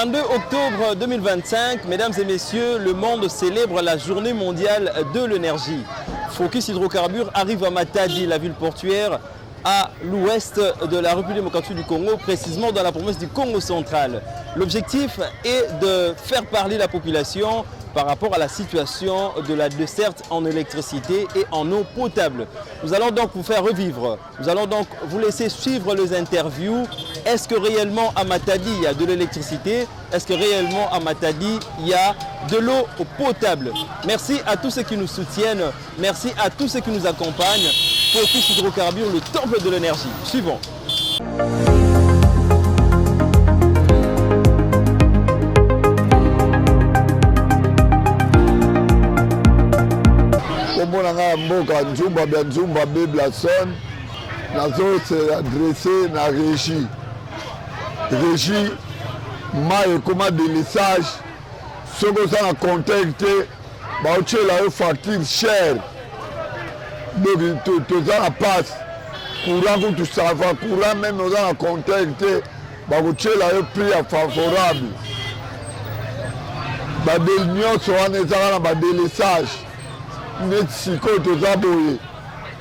22 octobre 2025, mesdames et messieurs, le monde célèbre la journée mondiale de l'énergie. Focus Hydrocarbures arrive à Matadi, la ville portuaire, à l'ouest de la République démocratique du Congo, précisément dans la province du Congo central. L'objectif est de faire parler la population par rapport à la situation de la desserte en électricité et en eau potable. Nous allons donc vous faire revivre, nous allons donc vous laisser suivre les interviews. Est-ce que réellement à Matadi il y a de l'électricité? Est-ce que réellement à Matadi il y a de l'eau potable? Merci à tous ceux qui nous soutiennent, merci à tous ceux qui nous accompagnent. Focus Hydrocarbures, le temple de l'énergie. Suivons. Mboka Nzumba bya Nzumba Beblason nazo se adresser na régie mai comme des messages ce que ça a contacté ba la facture cher donc tout ça passe courant tout ça va courant même nous a contacté ba la prix favorable ba de l'union soit na ba des messages Mexico toza boye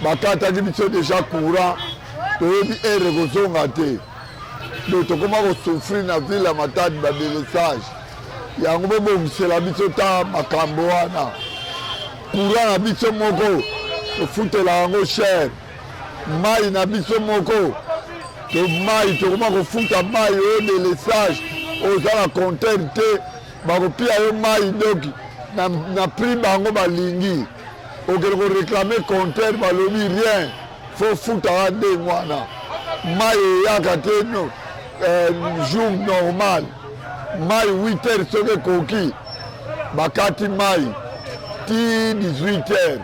bakataki biso déjà courant toyebi ere kozonga te donc tokoma kosouffrir na ville ya Matadi badélesage yango bobongisela biso ta makambo wana courant na biso moko tofutela yango cher mai na biso moko mai tokoma kofuta mai oyo délesage oza na compteur te bakopia yo mai donc na prix bango balingi okende réclamer compteur balobi rien faut futaka ndenge wana mai eyaka te jour normal mai 8 heures soki ekoki bakati mai ti 18 heures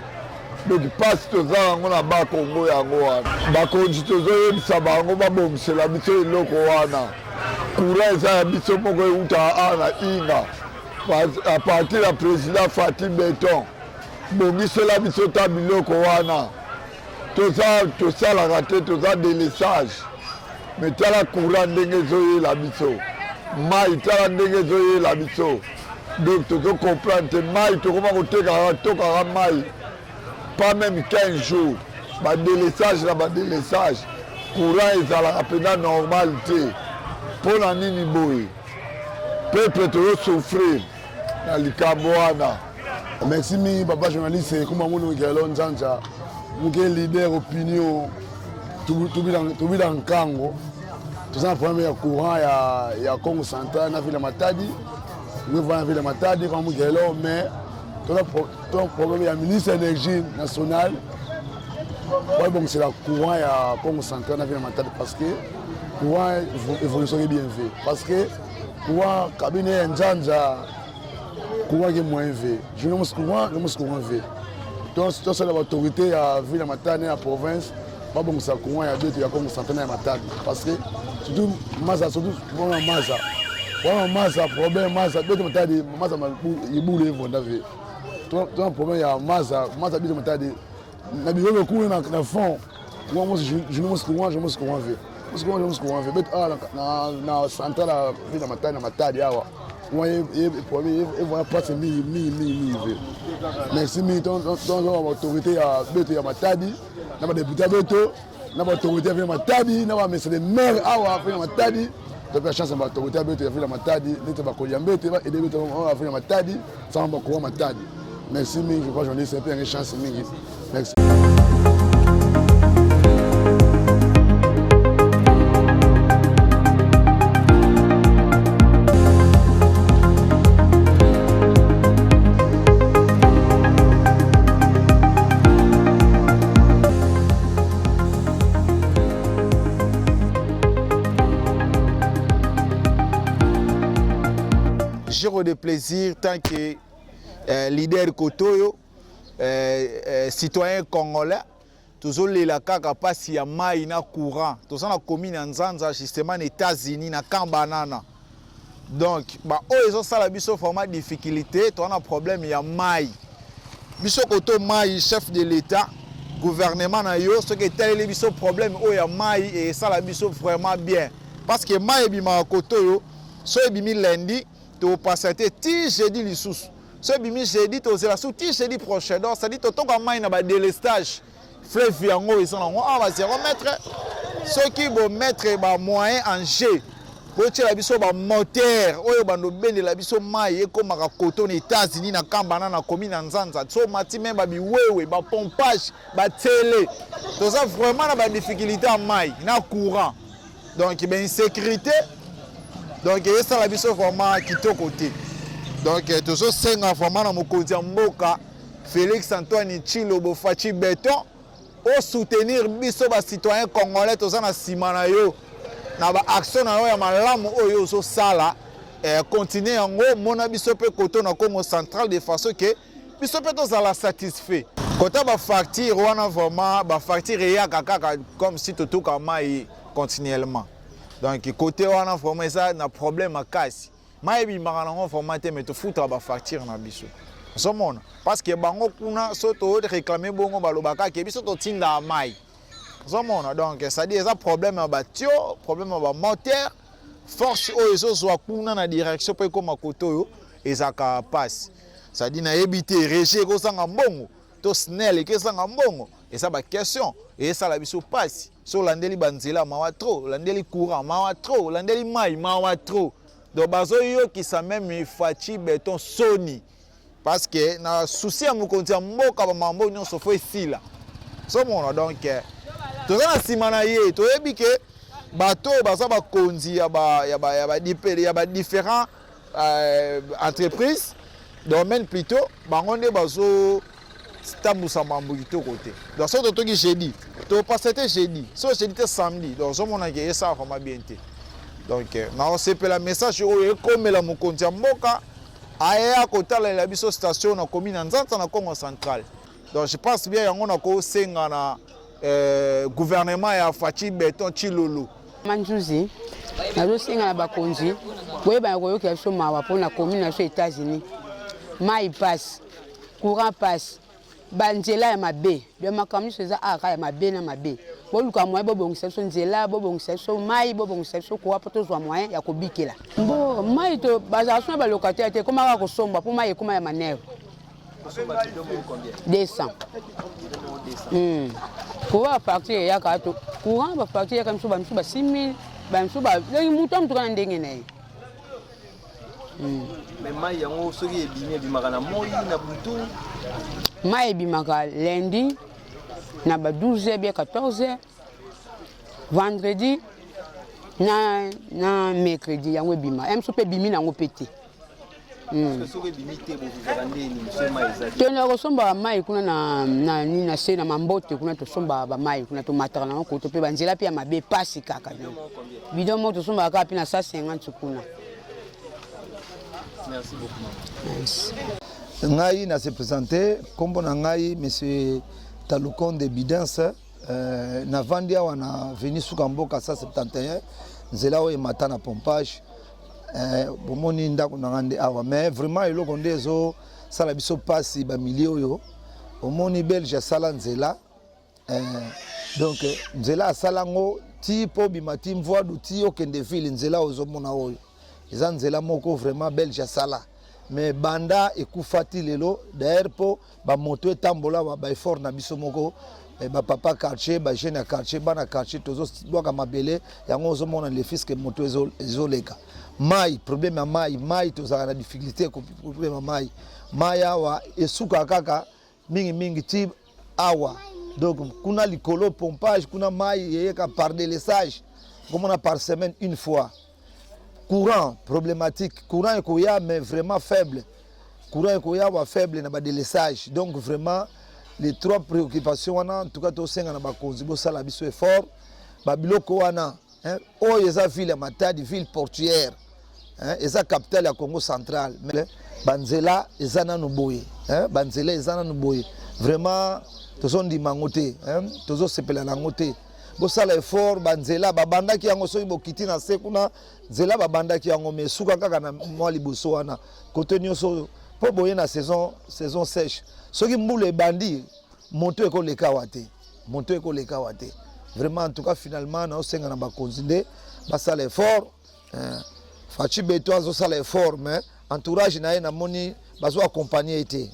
donc mpasi toza yango na bakongo yango wana bakonzi tozoyebisa bango babongisela biso eloko wana courant eza ya biso moko eutaka awa na inga à partir ya président Fatih Beton bongisela biso ta biloko wana tosalaka te toza délesage mais tala courant ndenge ezoyela biso mai tala ndenge ezoyela biso donc tozocomprendre te mai tokoma tokaka mai pas même 15 jours badélesage na badélesage courant ezalaka mpena normal te mpo na nini boye peuple tozosouffrir na likambo wana. Merci mi papa journaliste kuma munu ngelo nzanja muke leader opinion tubi dans Nkango tuzana problème ya courant ya Congo central na ville Matadi nous voyons ville Matadi comme ngelo mais ton problème ya ministre énergie nationale ouais bon c'est la courant ya Congo central na ville Matadi parce que courant évolution est bien fait parce que courant cabinet nzanja courant est moins élevé. Je ne me suis courant élevé. Donc, c'est l'autorité à la ville de Matadi, à la province, pas bon ça courant il y a deux, il y a comme centenaire à Matadi. Parce que surtout Masa, surtout pour un Masa, problème Masa, deux Matadi, Masa il boule vendre. Toi un problème il y a Masa deux Matadi. Na biso le courant na fond. Moi je ne me suis courant élevé. Je me suis courant élevé. Bet na centrale à ville de Matadi awa. Ouais, et voilà pas c'est merci mais ton autorité à Beto ya Matadi na ba député Beto na ba autorité ya Matadi na ba monsieur le maire awa ya Matadi donc la chance ba autorité Beto ya Matadi n'était pas collier Beto et de Beto ya Matadi ça va quoi Matadi merci mais je crois j'en ai c'est une chance merci. J'ai de plaisir tant que leader Kotoyo, citoyen congolais, toujours les kaka passe ya mai na courant. Tous on a commis en Nzanza justement aux États-Unis na Kambanana. Donc, bah ils ont ça la biso format difficulté, tu as un problème ya mai. Biso Koto mai chef de l'État, gouvernement na yo, ce qui tel les biso problème o ya mai et ça la biso vraiment bien. Parce que mai bima Kotoyo so ebimi lundi topasa te ti jeudi lisusu so ebimi jeudi tozela so ti jeudi prochain donc ça dit totoka mai na badélestage fleuve yango eza nango awa bazero mettre soki bomettre bamoyen en jeu botiela biso bamoteur oyo bandobendela biso mai ekomaka koto na États-Unis na kambana na komi na Nzanza so mati me babiwewe bapompage batele toza vraiment na badifficulté ya mai na courant donc insécurité donc esala biso vraiment kitoko te donc tozosenga vraiment na mokonzi ya mboka Félix Antoine Tshilombo Faci Beton au soutenir biso ba citoyen congolais toza na sima na yo na ba action na yo ya malamu oyo zo sala continuer yango mona biso pe koto na Congo central de façon que biso pe tozala satisfait kota ba facture wana vraiment ba facture ya kaka comme si totuka mai continuellement donc côté wana vraiment ça na problème makasi mai bi marango vraiment te mais to foutre ba facture na biso somona parce que bango kuna soto réclamer bongo balobaka ke biso to tinda mai somona donc ça dit ça problème ba tio problème ba moteur force o ezo zo kuna na direction pe ko makoto yo ezaka passe ça dit na éviter rejet ko sanga mbongo to snel ke sanga mbongo et ça ba question et ça la biso passe so landeli banzela mawa trop landeli courant mawa trop landeli mai mawa trop donc bazo yo qui ça même Faci Beton Sony parce que na souci ya mokonzi ya mboka ba mambo nyonso fo esila so mona donc toza na sima na ye toyebi ke bato baza bakonzi ya ba différents entreprises domaine plutôt bango nde bazo tambusa mambo kitoko te donc so totoki jeudi to pasete jeudi so jeudi te samedi donc so mona ke esa vraiment bien te donc na osepela message oyo ekomela mokonzi ya mboka aya kotala la biso station na commune Nzanza na Congo central donc je pense bien yango na ko senga na gouvernement ya Faci Beton Tshilombo manjuzi nazo senga na bakonzi boye ba ko yoka so mawa pona commune na so États-Unis mai passe courant passe banzela ya mabe de makamni seza aka ya mabe na mabe boluka moyen bobongisa so nzela bobongisa so mai bobongisa so ko apoto zwa moyen ya kobikela mbo mai to bazasuna ba locataire te komaka ko somba po mai ekoma ya manèvre 200 pour partir ya kato courant ba partir ya kamso ba 6000 ba mso ba mutam to kana ndenge nayi mais mai yango soki ebimi bimaka na moi na butu mai bimaka lundi na ba 12h bien 14h vendredi na mercredi yango bima em so pe bimi nango pete soki ebimi te bozala ndeni monsieur mai ezali tena ko somba mai kuna na ni na se na mambote kuna to somba ba mai kuna to mataka na ko to pe banzela pe ya mabe pasi kaka bidon mo to somba ka pe na 150 kuna. Merci beaucoup maman. Nice. Ngai na se présenter kombo na ngai monsieur Talukon de Bidance na vandia wana veni suka mboka 171 nzela oyo mata na pompage bomoni ndako na ngande awa mais vraiment eloko nde ezo sala biso pasi ba milieu oyo omoni belge sala nzela donc nzela sala ngo ti po bimati mvua du ti okende ville nzela ozo mona oyo eza nzela moko vraiment belge sala mais banda ekufati lelo d'ailleurs po ba moto etambola ba effort na biso moko ba papa quartier ba jeune quartier bana quartier tozo boka mabele yango ozo mona les fils que moto ezoleka mai problème ya mai tozaka na difficulté ko problème ya mai awa esuka kaka mingi ti awa donc kuna likolo pompage kuna mai yeka par délesage comme on a par semaine une fois. Courant problématique, courant ekoya mais vraiment faible. Courant ekoya wa faible na ba délesage. Donc vraiment les trois préoccupations en tout cas to senga na ba konzibo sala biso effort. Ba biloko wana o eza ville Matadi ville portuaire. Eza capitale ya Congo central. Mais banzela eza na nuboye. Banzela eza na nuboye. Vraiment tozo ndima ngote, tozo sepela na ngote. Bosala effort banzela babandaki yango soki bokiti na se kuna nzela babandaki yango mais suka kaka na mwa liboso wana kote nyonso po boye na saison sèche soki mbula ebandi moto ekoleka wa te vraiment en tout cas finalement na osenga na bakonzi nde basala effort Fachi Beto azosala effort mais entourage na ye namoni bazo accompagner été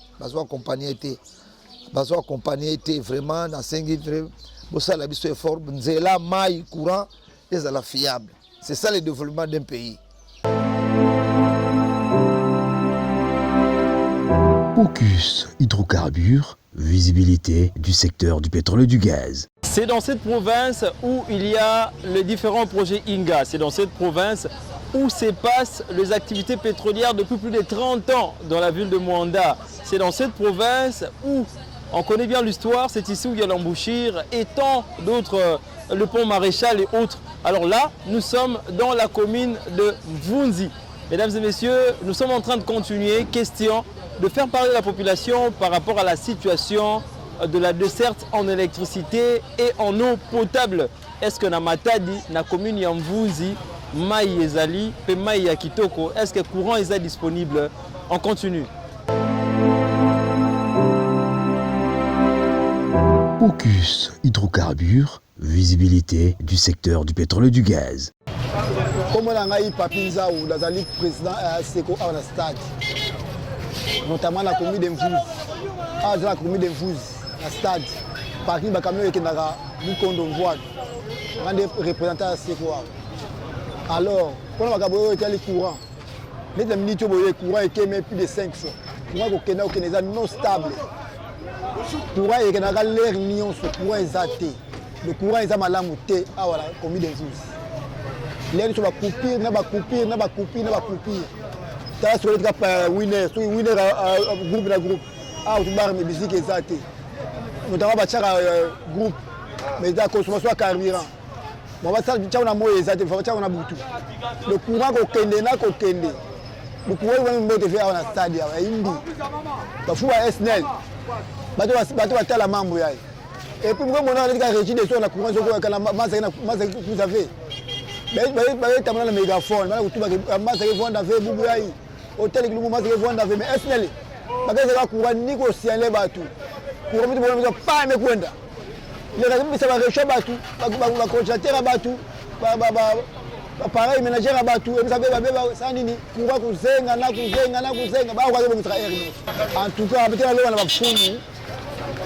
vraiment nasengi vrai bosala biso effort nzela mai courant ezala fiable. C'est ça le développement d'un pays. Focus hydrocarbures, visibilité du secteur du pétrole et du gaz. C'est dans cette province où il y a les différents projets INGA. C'est dans cette province où se passent les activités pétrolières depuis plus de 30 ans dans la ville de Mwanda. C'est dans cette province où on connaît bien l'histoire, c'est ici où il y a l'embouchure et tant d'autres, le pont Maréchal et autres. Alors là, nous sommes dans la commune de Mvunzi. Mesdames et messieurs, nous sommes en train de continuer, question de faire parler la population par rapport à la situation de la desserte en électricité et en eau potable. Est-ce que na Matadi, na commune ya Mvunzi, mai ezali, pe mai ya kitoko, est-ce que courant est disponible? On continue. Focus hydrocarbures, visibilité du secteur du pétrole et du gaz. Comme on a eu Papinza ou le président Seko à la stade, notamment la commune de Mvunzi, la commune de Mvunzi, la stade, par qui le camion est là, nous condamnons, on a des représentants à Seko. Alors, quand on a le courant, les minutes le courant est plus de 5 fois. Le courant est non stable. Le courant est l'air nion, le courant est zaté. Le courant est malamuté à la commune de Mvunzi. L'air va couper, n'a coupir. T'as sur le winner, groupe. Ah, tu vas me musique est zaté. Notamment groupe, mais la consommation de carburant. Le courant le courant est fait à la stade. Il faut un SNEL. Il la membre. Et puis, moi, on a dit régime de son courant, vous avez. Mais tu as un mégaphone, hôtel qui nous mais SNEL. Le courant négocié les bateaux. Le courant ne pas me prendre. Les gens va réchauffer bateau, va contracter bateau, pareil ménager bateau, et vous savez ça nini, courant kuzenga na ba kwa bongo tra air. En tout cas, avec la loi na bafumu,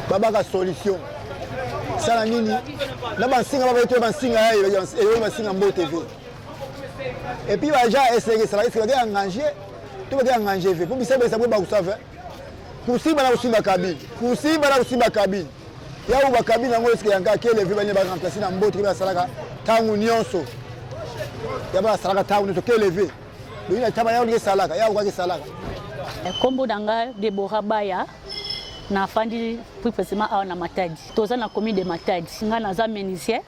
baba solution. Ça nini, na bansinga ba beto bansinga et bansinga mbo TV. Et puis va déjà essayer ça, est-ce que va engager, tout va engager fait. Pour bisa ça ba kusava. Kusiba na kusimba cabine. Ya uba kabine yango eske yanga kele vi banye ba remplacer na mbote ba salaka tangu nyonso ya ba salaka tangu nyonso kele vi bina taba ya ngi salaka ya uba ke salaka kombo danga Deborah Baya na fandi plus précisément na Matadi toza na commune de Matadi nga na za menuisier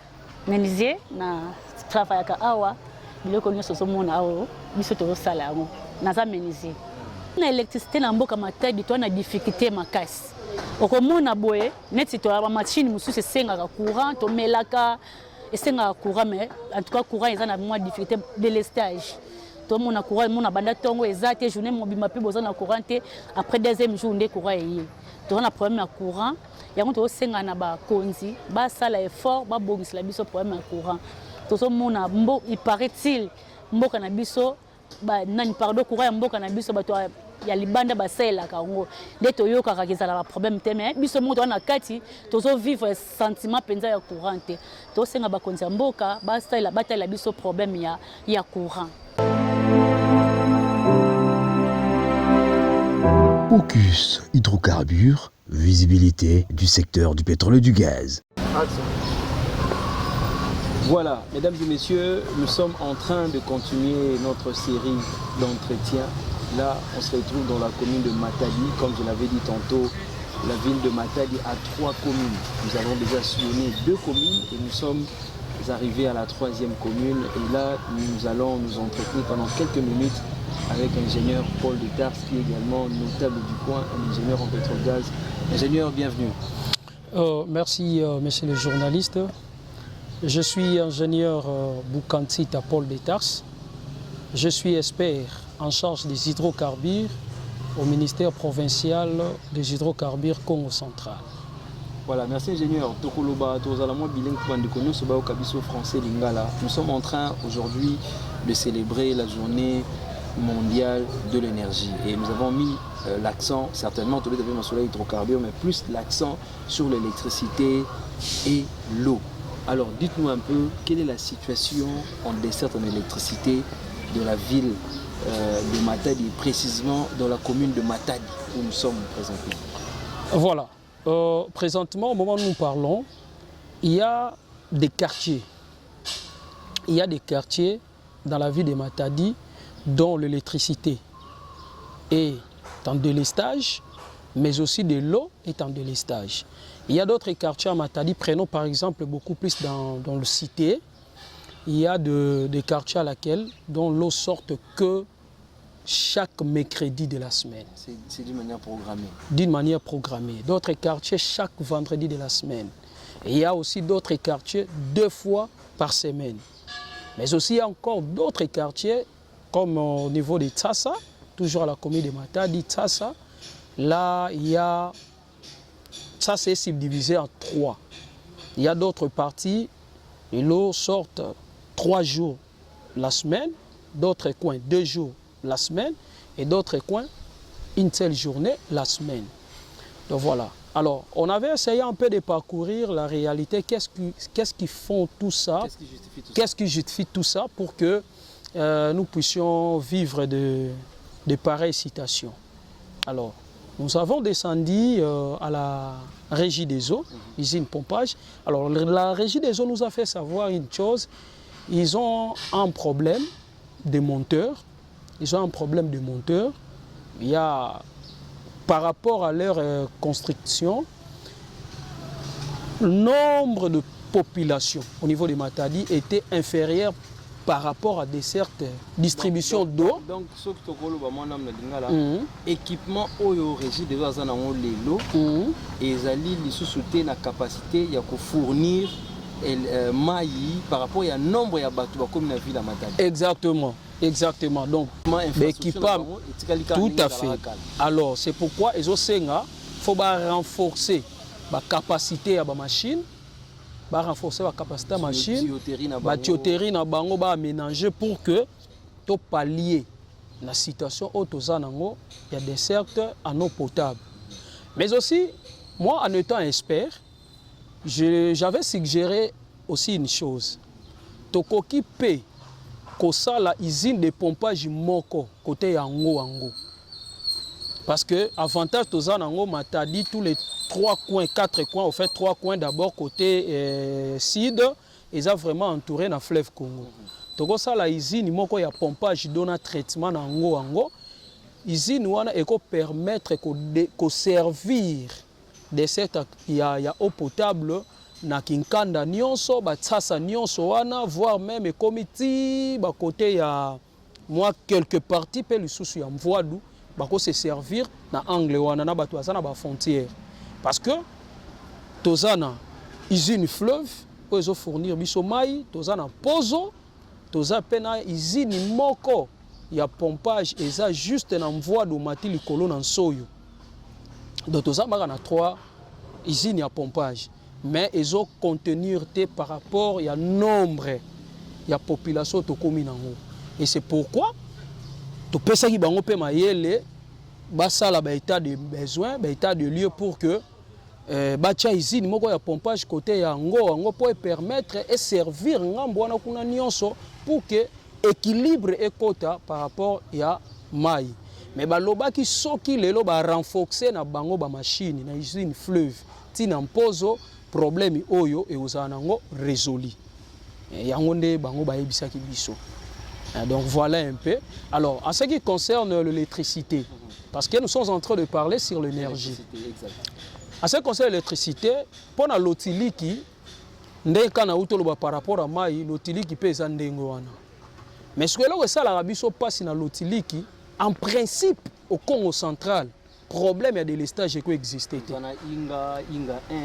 na travaillaka awa biloko nyonso so mona awo biso to sala yango na za menuisier na électricité na mboka Matadi to na difficulté makasi. Okomona boye neti to ba machine mususu esengaka courant to melaka esengaka courant mais en tout cas courant eza na moins difficulté de lestage to mona courant mona banda tongo ezate journée mobima pe boza na courant te après deuxième jour nde courant yi to na problème ya courant yango to senga na ba konzi ba sala effort ba bongisa la biso problème ya courant to so mona mbo il paraît-il mboka na biso ba nani pardon courant ya mboka na biso ba to ya libanda basela kango de toyoka kakizala ba problème te mais biso moto na kati tozo vivre sentiment penza ya courant te to senga ba konza mboka ba style batala biso problème ya courant. Focus hydrocarbures, visibilité du secteur du pétrole et du gaz. Voilà, mesdames et messieurs, nous sommes en train de continuer notre série d'entretiens. Là, on se retrouve dans la commune de Matadi. Comme je l'avais dit tantôt, la ville de Matadi a 3 communes. Nous avons déjà sillonné 2 communes et nous sommes arrivés à la 3e commune. Et là, nous allons nous entretenir pendant quelques minutes avec l'ingénieur Paul de Tars, qui est également notable du coin, un ingénieur en pétrole-gaz. Ingénieur, bienvenue. Merci, monsieur le journaliste. Je suis ingénieur Boukantita Paul de Tars. Je suis expert en charge des hydrocarbures au ministère provincial des hydrocarbures Congo central. Voilà, merci ingénieur. Tokoloba, Tozalamo, bilingue, Pandekonyo, Sobao, Kabiso, français, Lingala. Nous sommes en train aujourd'hui de célébrer la journée mondiale de l'énergie. Et nous avons mis l'accent, certainement, tous les deux sur l'hydrocarbure, mais plus l'accent sur l'électricité et l'eau. Alors, dites-nous un peu, quelle est la situation en dessert en électricité de la ville de Matadi, précisément dans la commune de Matadi, où nous sommes présentés. Voilà. Présentement, au moment où nous parlons, il y a des quartiers. Il y a des quartiers dans la ville de Matadi dont l'électricité est en délestage, mais aussi de l'eau est en délestage. Il y a d'autres quartiers à Matadi, prenons par exemple beaucoup plus dans le cité. Il y a des quartiers à laquelle dont l'eau sort que chaque mercredi de la semaine. C'est d'une manière programmée. D'une manière programmée. D'autres quartiers chaque vendredi de la semaine. Et il y a aussi d'autres quartiers 2 fois par semaine. Mais aussi il y a encore d'autres quartiers comme au niveau de Tsassa, toujours à la commune de Matadi, Tsassa. Là, il y a... Ça, c'est subdivisé en 3. Il y a d'autres parties, et l'eau sort 3 jours la semaine, d'autres coins 2 jours la semaine, et d'autres coins une seule journée la semaine. Donc voilà. Alors, on avait essayé un peu de parcourir la réalité. Qu'est-ce qui font tout ça? Qu'est-ce qui justifie tout ça pour que nous puissions vivre de pareilles situations? Alors, nous avons descendu à la Régie des eaux, usine pompage. Alors la Régie des eaux nous a fait savoir une chose, ils ont un problème de monteur. Ils ont un problème de monteur. Il y a, par rapport à leur construction, le nombre de population au niveau de Matadi était inférieur par rapport à des certes distributions d'eau. Donc, ce que tu as équipement au Régie des eaux, et ils sous la capacité de fournir maï par rapport à nombre de bateaux comme la ville de Matadi. Exactement. Exactement. Donc, l'équipement, tout à fait. Alors, c'est pourquoi il faut renforcer la capacité de la machine, renforcer la capacité de la machine, la tuyauterie na bango ba aménager pour que tu pallier la situation où il y a des cercles en eau potable. Mais aussi, moi, en étant expert, j'avais suggéré aussi une chose. Tokoki paie que la usine de pompage moko côté yango. Parce que avantage tozanango Matadi tous les 3 coins, 4 coins, au fait 3 coins d'abord côté sud, ils ont vraiment entouré le fleuve Congo. Donc ça la usine moko ya pompage donne traitement nango. Usine wana eko permettre ko servir de cette ya eau potable na kinkanda nyonso batsasa nyonso wana voire même komiti ba côté ya moi quelques parties pe lisusu ya mvoadu bako se servir na angle wana na bato azana ba frontière parce que tozana usine fleuve po ezo fournir biso mai tozana pozo toza pena usine moko ya pompage eza juste na mvoadu mati likolo na nsoyo donc toza baka na 3 usines ya pompage. Mais ils ont contenir par rapport au nombre de la population de la et c'est pourquoi tu peux savoir que tu as état de besoin, état de lieu pour que les usines de pompage côté yango pour permettre et servir pour que l'équilibre est quota par rapport à mai. Mais balobaki soki lelo ba renforcer na bango ba machine na usine fleuve tina mpozo problème oyo et uzanango résolu. Yango nde bango ba yebisaki biso. Donc voilà un peu. Alors en ce qui concerne l'électricité, parce que nous sommes en train de parler sur l'énergie. En ce qui concerne l'électricité, pour na lotiliki ndé kana utoloba par rapport à mai lotiliki pesa ndengo wana. Mais ce que là ça la biso passe na lotiliki en principe, au Congo central, problème il y a des listages qui existent.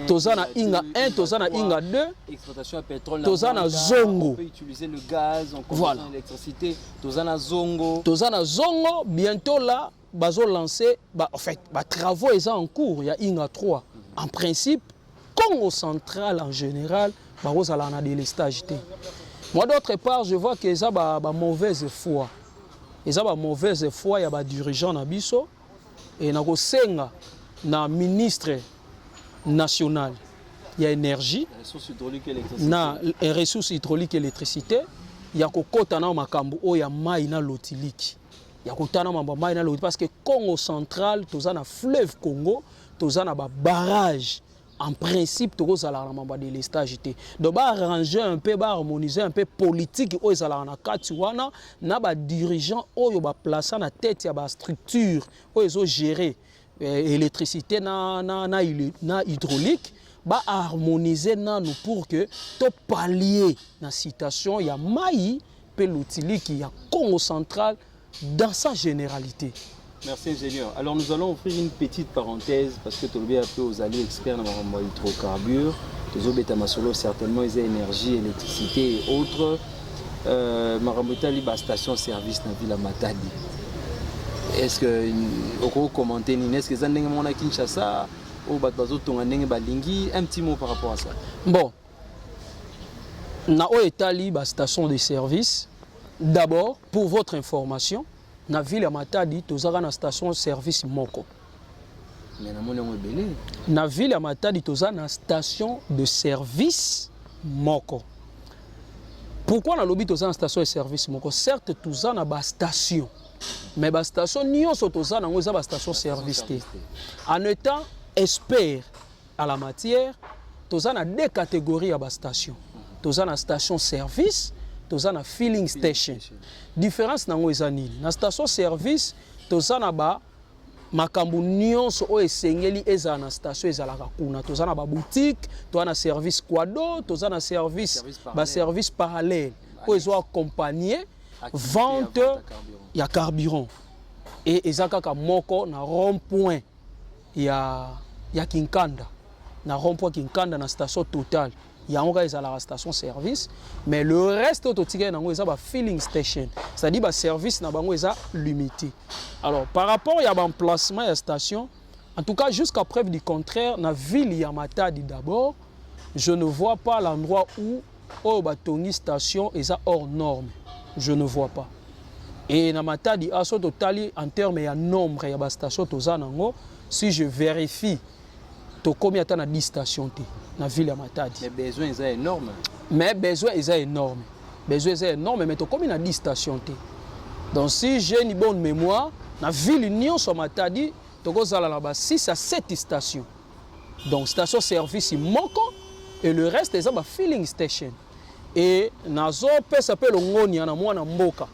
Tozana Inga 1, Tozana Inga 2, exploitation à pétrole, Tozana Zongo. On peut utiliser le gaz, on consomme l'électricité, Tozana Zongo. Tozana Zongo, bientôt là, bazo lancer, en fait, travaux sont en cours, il y a Inga 3. En principe, Congo central en général, on a des délestage. Moi, d'autre part, je vois qu'ils ont une mauvaise foi. Ils ont une mauvaise foi, il y a des dirigeants nabiso et na ministre national, il y a énergie, na ressources hydrauliques et électricité, il y a kokota na makambu o ya mai na lotiliki. Il y a kokota na mai na lotiliki parce que Congo central, tous na fleuve Congo, tous na barrage. En principe, tout ça là na de l'estage. Donc ba arranger un peu, ba harmoniser un peu politique o ça là na katiwana na ba dirigeant o ba placer na tête ya ba structure o ils gérer électricité na hydraulique ba harmoniser nous pour que to pallier la situation ya mai pe l'utiliki ya Congo central dans sa généralité. Merci ingénieur. Alors nous allons offrir une petite parenthèse parce que tu as un peu aux alliés experts dans les hydrocarbures. Les Obetamasolo certainement ils ont énergie, électricité et autres. Marambotali ba station service na ville Matadi. Est-ce que vous commentez est-ce que ça ndenge mona Kinshasa ou bazo tonga ndenge balingi un petit mot par rapport à ça. Bon. Na o etali ba station de service. D'abord pour votre information, na ville ya Matadi tozaka na station service moko. Na ville ya Matadi tozaka na station de service moko. Pourquoi na lobi tozaka na station de service moko? Certes tozaka na ba station, mais ba station nyonso tozaka nango eza ba station service te. En étant expert à la matière, tozaka na deux catégories ya ba station. Tozaka na station service, toza na filling station. Différence nango eza nini? Na station service toza na ba makambu nyonso o esengeli eza na station ezalaka kuna. Toza na ba boutique, toza na service quado, toza na service parallèle o ezo accompagner vente ya carburant. Et ezakaka moko na rond-point ya Kinkanda. Na rond-point Kinkanda na station Total. Il y a la station service, mais le reste autotique est un filling station, c'est-à-dire que le service est limité. Alors, par rapport à l'emplacement de la station, en tout cas, jusqu'à preuve du contraire, dans la ville de Matadi d'abord, je ne vois pas l'endroit où la station est hors norme. Je ne vois pas. Et dans Matadi, en termes de nombre de stations, si je vérifie, il y a 10 stations dans la ville de Matadi. Les besoins sont énormes. Mais besoin est énorme. Besoin est énorme, mais il y a 10 stations. Donc si j'ai une bonne mémoire, dans la ville Union sur Matadi, il y a 6 à 7 stations. Donc station service moko et le reste est filling station. Et dans la s'appelle Ngoni na mwana mboka.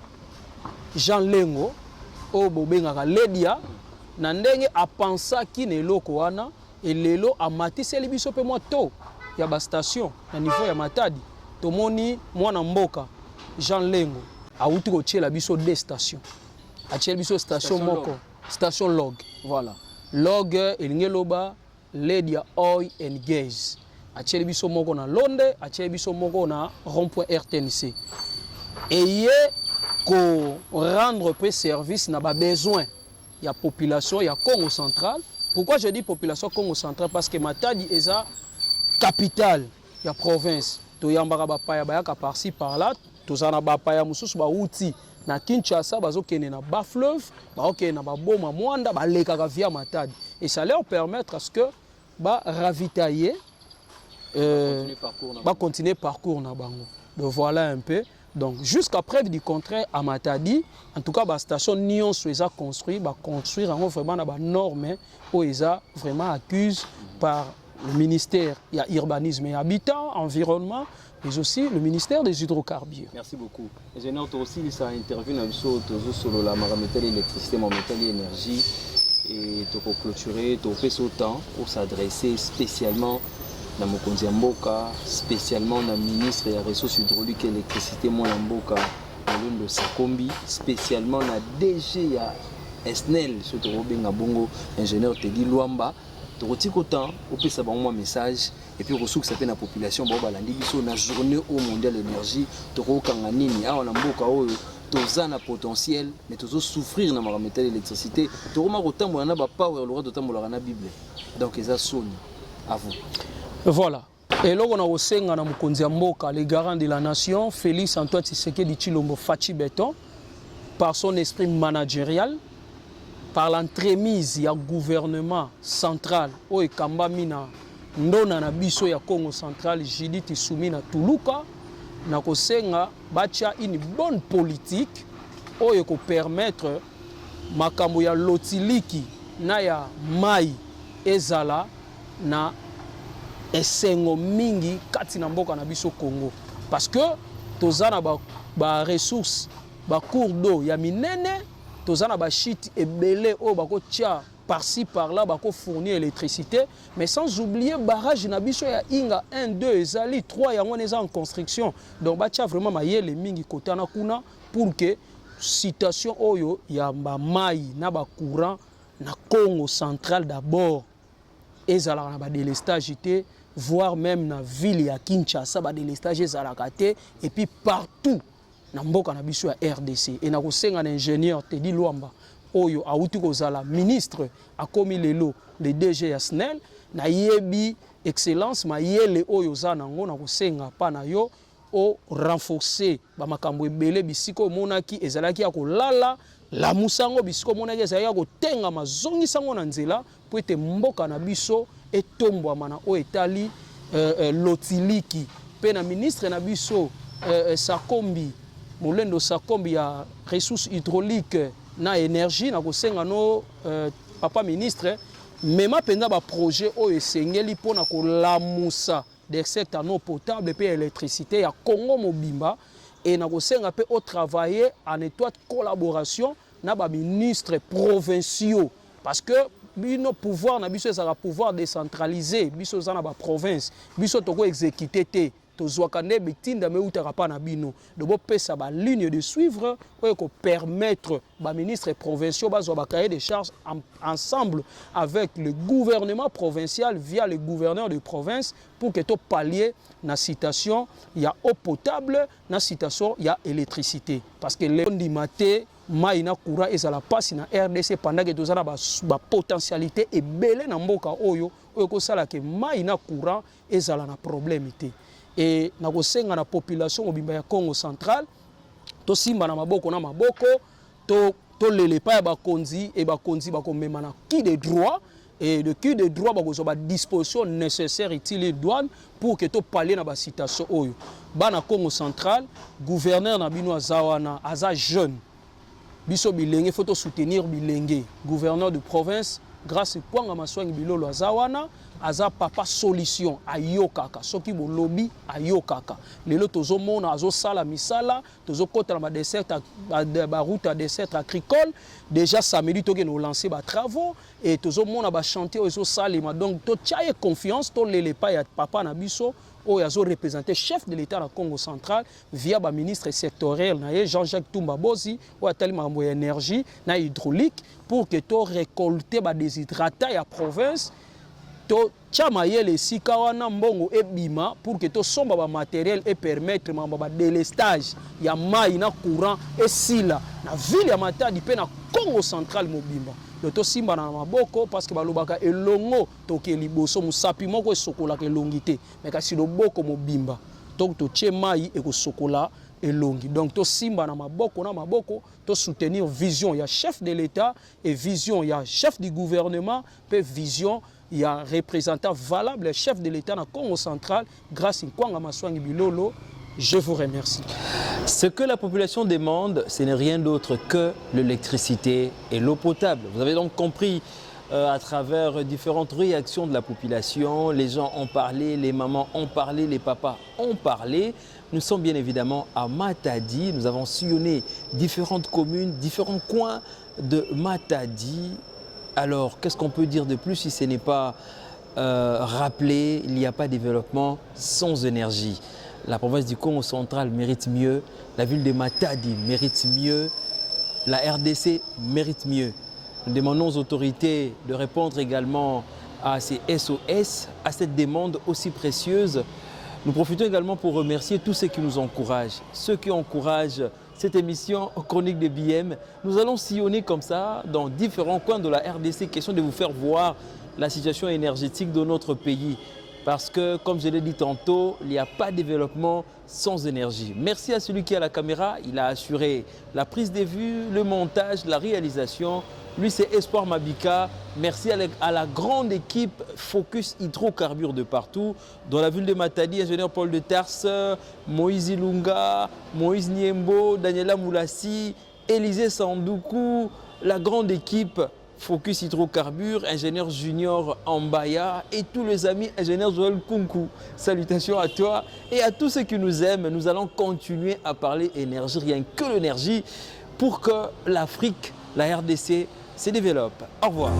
Jean Lengo o bobengaka Ledia na ndenge apensaki na eloko wana. Et lelo a matissé les biso pe moi to ya ba station na niveau ya Matadi to moni mwana mboka Jean Lengo a uti ko tiela biso deux stations a tiela biso station moko station log voilà log elingeloba Ledia Oil and Gas a tiela biso moko na Londe a tiela biso moko na rond-point RTNC et yé ko rendre peu service na ba besoin ya population ya Congo central. Pourquoi je dis population Congo centrale? Parce que Matadi est la capitale de la province. Tu as par-ci par-là, tu as outil na Kinshasa, na bas fleuve, na boma mwanda, via Matadi. Et ça leur permettre à ce que ravitailler, continuer parcours na bango. Donc voilà un peu. Donc jusqu'à preuve du contraire à Matadi, en tout cas la station Nyon soit construit, construire vraiment des normes où ils vraiment accusent par le ministère urbanisme et habitat, environnement, mais aussi le ministère des hydrocarbures. Merci beaucoup. Ingénieur, toi aussi, ça intervient sur la métal électricité, métal énergie, et pour clôturer, tu as autant pour s'adresser spécialement na mokonzi ya mboka, spécialement na ministre ya ressources hydrauliques et électricité mwana mboka Londo Sakombi, spécialement na DG ya SNEL surtout Robenga Bongo ingénieur Teddy Luamba. Toroti kotan opesa bango un message et puis ressources pe na population ba balandi biso na journée au mondial énergie toko kanga nini awa na mboka oyo toza na potentiel mais tozo souffrir na métal électricité toko ma kotambola na ba power le droit de tambola na Bible. Donc eza soni à vous. Voilà. Et là, on a aussi le garant de la nation, Félix Antoine Tshisekedi Tshilombo Fachi Beton, par son esprit managérial, par l'entremise du gouvernement central, au Kamba Mina, Ndona na biso ya Congo central, Judith Soumina Tuluka, na kosenga bacha une bonne politique, oyo ko permettre makambo ya lotiliki na ya mai ezala na esengo mingi kati na mboka na biso Congo, parce que tozana ba ressources ba cours d'eau ya minene, tozana ba shit ebele o bako tia par-ci par-là bako fournir électricité, mais sans oublier barrage na biso ya Inga 1 2 ezali 3 yango neza en construction, donc ba tia vraiment mayele mingi kotana kuna pour que situation oyo ya ba mai na ba courant na Congo central d'abord ezala na ba délestage té, voire même na ville ya Kinshasa ba délestage ezalaka té, et puis partout na mboka na biso ya RDC. Et na kosenga na ingénieur Teddy Luamba oyo auti kozala ministre akomi lelo le DG ya SNEL na yebi excellence ma yele oyo za nango na kosenga pa na yo o renforcer ba makambo ebele bisiko monaki ezalaki ya kolala la musango bisiko monaki ezalaki ya kotenga mazongi sango na nzela po ete mboka na biso etombwa mana o etali lotiliki pe na ministre na biso Sakombi Molendo Sakombi ya ressources hydrauliques na énergie na kosenga no papa ministre mema penda ba projet o esengeli pona ko lamusa des secteurs non potable pe électricité ya Congo mobimba, et na kosenga pe au travailler en étroite collaboration na ba ministres provinciaux, parce que bino pouvoir na biso ça pouvoir décentralisé biso za na ba province biso toko exécuter te tozwakande bitinda me utaka pa na bino de bo pesa ba ligne de suivre pour ko permettre ba ministres provinciaux bazwa ba cahier de charges ensemble avec le gouvernement provincial via le gouverneur de province pour que to pallier na situation il y a eau potable na situation il y a électricité, parce que les maté mai na courant ezala pasi na RDC pendant que tozana ba potentialité ebele na mboka oyo ko sala ke mai na courant ezala na problème té. Et na kosenga na population obimba ya Congo central to simba na maboko to lele pa ya bakonzi et bakonzi bakomema na qui de droit, et de qui de droit bakozo ba disposition nécessaire utile douane pour que to parler na ba situation oyo bana Congo central. Gouverneur na bino azawana aza jeune biso bilenge faut soutenir bilenge. Gouverneur de province grâce kwanga maswangi bilolo azawana aza papa solution ayokaka soki bo lobby ayokaka lelo tozo mona azo sala misala tozo kota na ba dessert ba route à dessert agricole déjà samedi to ke no lancer ba travaux et tozo mona ba chantier ozo salima, donc to tchaye confiance to lele pa ya papa na biso oyo azo représenter chef de l'état na Congo central via ba ministre sectoriel na ye Jean-Jacques Tumba Bozi o atali mambo ya énergie na hydraulique pour que to récolter ba déshydratat ya province to chama yele sika wana mbongo ebima pour que to somba ba matériel et permettre mamba ba délestage ya mai na courant et sila na ville ya Matadi pe na Congo central mobimba to simba na maboko, parce que balobaka elongo toke liboso musapi moko esokola ke longité mais kasi loboko mobimba donc to tie mai e ko sokola elongi, donc to simba na maboko to soutenir vision ya chef de l'état et vision ya chef du gouvernement pe vision il y a un représentant valable, chef de l'État dans le Congo central, grâce à Kwanga Maswangi Bilolo. Je vous remercie. Ce que la population demande, ce n'est rien d'autre que l'électricité et l'eau potable. Vous avez donc compris à travers différentes réactions de la population. Les gens ont parlé, les mamans ont parlé, les papas ont parlé. Nous sommes bien évidemment à Matadi. Nous avons sillonné différentes communes, différents coins de Matadi. Alors, qu'est-ce qu'on peut dire de plus si ce n'est pas rappeler il n'y a pas de développement sans énergie. La province du Congo central mérite mieux, la ville de Matadi mérite mieux, la RDC mérite mieux. Nous demandons aux autorités de répondre également à ces SOS, à cette demande aussi précieuse. Nous profitons également pour remercier tous ceux qui nous encouragent, ceux qui encouragent cette émission Chronique de BM. Nous allons sillonner comme ça dans différents coins de la RDC, question de vous faire voir la situation énergétique de notre pays. Parce que, comme je l'ai dit tantôt, il n'y a pas de développement sans énergie. Merci à celui qui est à la caméra. Il a assuré la prise de vue, le montage, la réalisation. Lui, c'est Espoir Mabika. Merci à la grande équipe Focus Hydrocarbures de partout. Dans la ville de Matadi, ingénieur Paul de Terce, Moïse Ilunga, Moïse Niembo, Daniela Moulassi, Élisée Sandoukou, la grande équipe Focus Hydrocarbures, ingénieur Junior Ambaya et tous les amis ingénieurs Joël Kunku. Salutations à toi et à tous ceux qui nous aiment. Nous allons continuer à parler énergie, rien que l'énergie, pour que l'Afrique, la RDC, se développe. Au revoir.